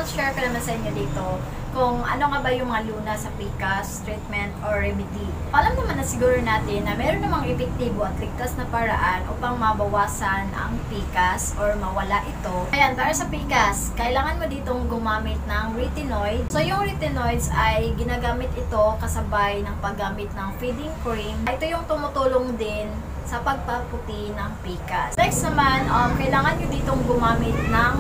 i-share ko naman sa inyo dito kung ano nga ba yung mga luna sa PCAS, treatment, or remedy. Alam naman na siguro natin na meron namang epektibo at ligtas na paraan upang mabawasan ang PCAS or mawala ito. Ayan, para sa PCAS, kailangan mo ditong gumamit ng retinoid. So, yung retinoids ay ginagamit ito kasabay ng paggamit ng feeding cream. Ito yung tumutulong din sa pagpaputi ng PCAS. Next naman, kailangan nyo ditong gumamit ng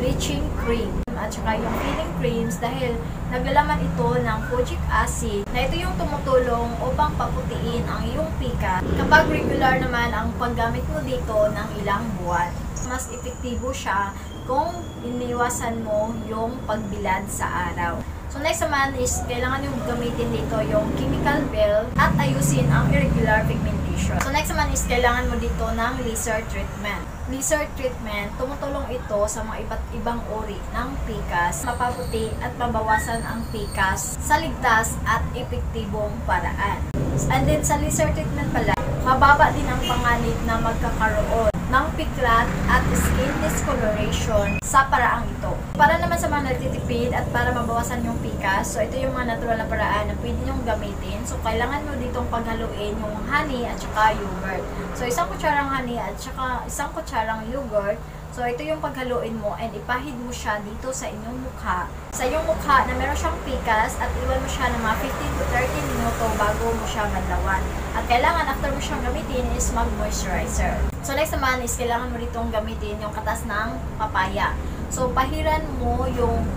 bleaching cream at saka yung feeding creams dahil naglalaman ito ng kojic acid na ito yung tumutulong upang paputiin ang iyong PCAS. Kapag regular naman ang paggamit mo dito ng ilang buwan, mas epektibo siya kung iniwasan mo yung pagbilad sa araw. So next naman is kailangan yung gamitin dito yung chemical peel at ayusin ang irregular pigmentation. So next naman is kailangan mo dito ng laser treatment. Laser treatment, tumutulong ito sa mga iba't ibang uri ng PCAS, mapaputi at mabawasan ang PCAS sa ligtas at epektibong paraan. And then sa laser treatment pala, mababa din ang panganib na magkakaroon ng piklat at skin discoloration sa paraang ito. Para naman sa mga nagtitipid at para mabawasan yung PCAS, so ito yung mga natural na paraan na pwede nyong gamitin. So kailangan mo ditong paghaluin yung honey at saka yogurt. So isang kutsarang honey at saka isang kutsarang yogurt. So ito yung paghaluin mo and ipahid mo siya dito sa inyong mukha. Sa iyong mukha na meron siyang PCAS at iwan mo siya ng mga 15 to 30 minuto bago mo siya madlawan. At kailangan after mo siyang gamitin is mag-moisturizer. So next naman is kailangan mo ditong gamitin yung katas ng papaya. So pahiran mo yung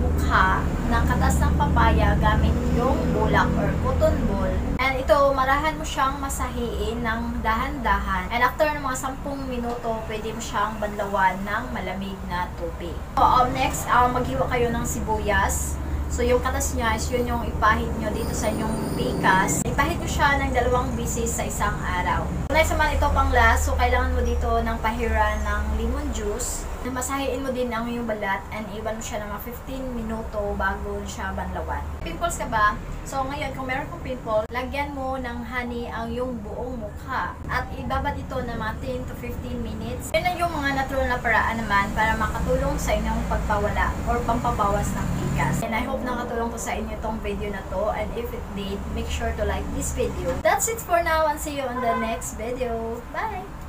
mukha ng katas ng papaya gamit yung bulak or cotton ball. And ito, marahan mo siyang masahiin ng dahan-dahan. And after ng mga 10 minuto, pwede mo siyang banlawan ng malamig na tubig. So, next, maghiwa kayo ng sibuyas. So, yung katas niya is yun yung ipahid nyo dito sa inyong PCAS. Ipahid nyo siya ng 2 bisis sa isang araw. Next naman, ito pang last. So, kailangan mo dito ng pahiran ng lemon juice. Masahiin mo din ang iyong balat and iwan mo siya ng mga 15 minuto bago siya banlawan. Pimples ka ba? So, ngayon, kung meron kong pimple, lagyan mo ng honey ang iyong buong mukha. At ibabad ito ng mga 10 to 15 minutes. Yun na yung mga natural na paraan naman para makatulong sa inyong pagpawala or pampabawas ng PCAS. And I hope nakatulong ko sa inyo itong video na to. And if it did, make sure to like this video. That's it for now and see you on the next video. Bye!